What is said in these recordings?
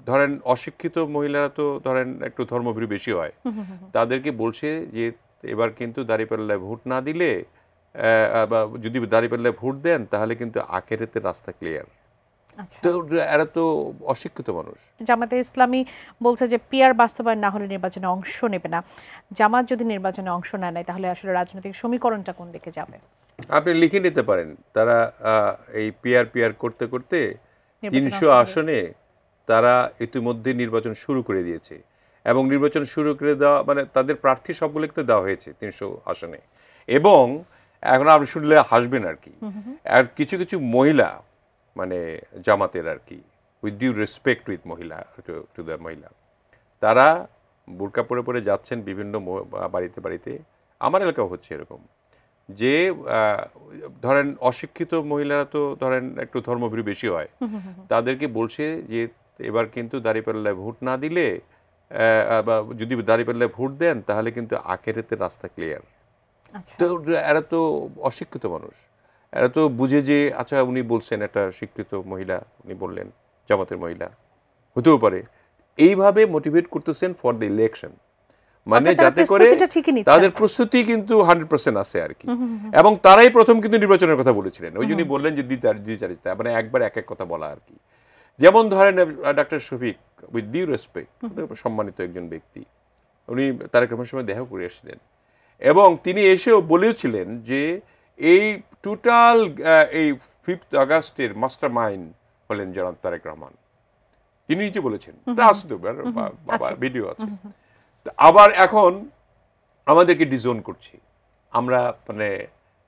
ধরেন অশিক্ষিত মহিলারা তো ধরেন একটু ধর্মভীরু বেশি হয়, তাদেরকে বলছে যে এবার কিন্তু দাঁড়িপাল্লায় ভোট না দিলে বা যদি দাঁড়িপাল্লায় ভোট দেন তাহলে কিন্তু আখেরাতের রাস্তা ক্লিয়ার। তো এরা তো অশিক্ষিত মানুষ। জামাতে ইসলামী বলছে যে পিআর বাস্তবায়ন না হলে নির্বাচনে অংশ নেবে না। জামাত যদি নির্বাচনে অংশ না নেয় তাহলে আসলে রাজনৈতিক সমীকরণটা কোন দিকে যাবে? আপনি লিখে নিতে পারেন, তারা এই পিআর করতে করতে 300 আসনে তারা ইতিমধ্যে নির্বাচন শুরু করে দিয়েছে, এবং নির্বাচন শুরু করে দেওয়া মানে তাদের প্রার্থী সবগুলোকে তো দেওয়া হয়েছে 300 আসনে। এবং এখন আপনি শুনলে হাসবেন আর কি, আর কিছু কিছু মহিলা মানে জামাতের আর কি, উইথ ডিউ রেসপেক্ট উইথ মহিলা টু দ্য মহিলা, তারা বোরকা পরে পরে যাচ্ছেন বিভিন্ন বাড়িতে বাড়িতে। আমার এলাকাও হচ্ছে এরকম যে ধরেন অশিক্ষিত মহিলারা তো ধরেন একটু ধর্মভীরু বেশি হয়, তাদেরকে বলছে যে এবার কিন্তু দাঁড়িপাল্লায় ভোট না দিলে বা যদি দাঁড়িপাল্লায় ভোট দেন তাহলে কিন্তু আখেরাতের রাস্তা ক্লিয়ার। তো এরা তো অশিক্ষিত মানুষ, এরা তো বুঝে যে আচ্ছা উনি বলছেন একটা শিক্ষিত মহিলা, উনি বললেন জামাতের মহিলা হতেও পারে, এইভাবে মোটিভেট করতেছেন ফর দ্য ইলেকশন, মানে যাতে করে তাদের প্রস্তুতি কিন্তু 100% আছে আর কি। এবং তারাই প্রথম কিন্তু নির্বাচনের কথা বলেছিলেন, ওই জন্যই বললেন যে দ্বিচারিতা, মানে একবার এক এক কথা বলা আর কি। যেমন ধরেন doctor Shafiq, with due respect, সম্মানিত একজন ব্যক্তি, উনি তারেক রহমানের সময় দেখা করে এসেছিলেন, এবং তিনি এসেও বলেছিলেন যে এই টোটাল এই 5th আগস্টের মাস্টার মাইন্ড হলেন জনাব তারেক রহমান। তিনি নিজে বলেছেন, ভিডিও আছে। আবার এখন আমাদেরকে ডিজোন করছি, আমরা মানে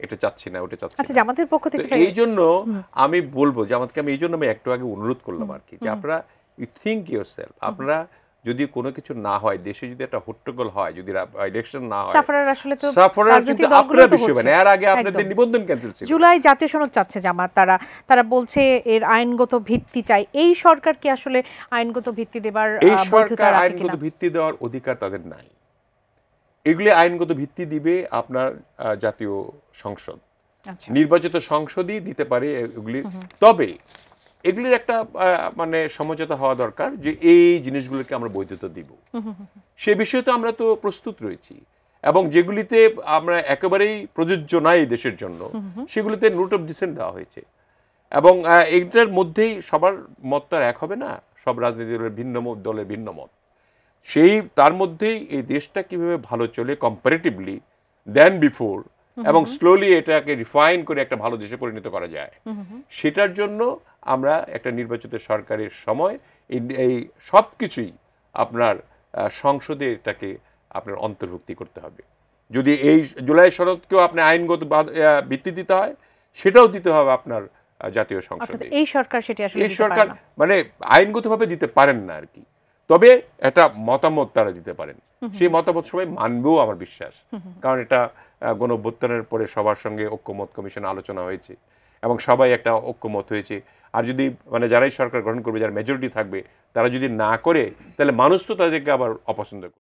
এটা চাচ্ছি না, ওটা চাচ্ছি না। জামাতের পক্ষ থেকে এই জন্য আমি বলবো জামাতকে, আমি এই জন্য আমি একটু আগে অনুরোধ করলাম আর কি, যে আপনারা ইউ থিঙ্ক ইয়োরসেলফ, আপনারা যদি কোনো কিছু না হয়, দেশে যদি একটা হট্টগোল হয়, যদি ইলেকশন না হয়, সাফারার কিন্তু আপনারা বিষয় মানে এর আগে আপনাদের নিবন্ধন ক্যান্সেল ছিল। জুলাই জাতীয় সনদ চাচ্ছে জামাত, তারা বলছে এর আইনগত ভিত্তি চাই। এই সরকার কি আসলে আইনগত ভিত্তি দেবার বৈধতা রাখে কিনা? আইনগত ভিত্তি দেওয়ার অধিকার তাদের নাই। এগুলি আইনগত ভিত্তি দিবে আপনার জাতীয় সংসদ, নির্বাচিত সংসদই দিতে পারে এগুলি। তবে এগুলির একটা মানে সমঝোতা হওয়া দরকার যে এই জিনিসগুলোকে আমরা বৈধতা দিব, সে বিষয়ে তো আমরা তো প্রস্তুত রয়েছি, এবং যেগুলিতে আমরা একেবারেই প্রযোজ্য নাই দেশের জন্য সেগুলিতে নোট অফ ডিসেন্ট দেওয়া হয়েছে। এবং এইটার মধ্যেই সবার মত তো এক হবে না, সব রাজনীতি দলের ভিন্ন মত, সেই তার মধ্যেই এই দেশটা কিভাবে ভালো চলে কম্পারেটিভলি দেন বিফোর, এবং স্লোলি এটাকে রিফাইন করে একটা ভালো দেশে পরিণত করা যায়, সেটার জন্য আমরা একটা নির্বাচিত সরকারের সময় এই সব কিছুই আপনার সংসদে এটাকে আপনার অন্তর্ভুক্তি করতে হবে। যদি এই জুলাই সনদকেও আপনি আইনগত ভিত্তি দিতে হয়, সেটাও দিতে হবে আপনার জাতীয় সংসদে। এই সরকার সেটা আসলে এই সরকার মানে আইনগতভাবে দিতে পারেন না আর কি, তবে একটা মতামত তারা দিতে পারেন, সেই মতামত সবাই মানবেও আমার বিশ্বাস, কারণ এটা গণঅভ্যুত্থানের পরে সবার সঙ্গে ঐক্যমত কমিশনে আলোচনা হয়েছে এবং সবাই একটা ঐক্যমত হয়েছে। আর যদি মানে যারাই সরকার গঠন করবে, যারা মেজরিটি থাকবে, তারা যদি না করে তাহলে মানুষ তো তাদেরকে আবার অপছন্দ করবে।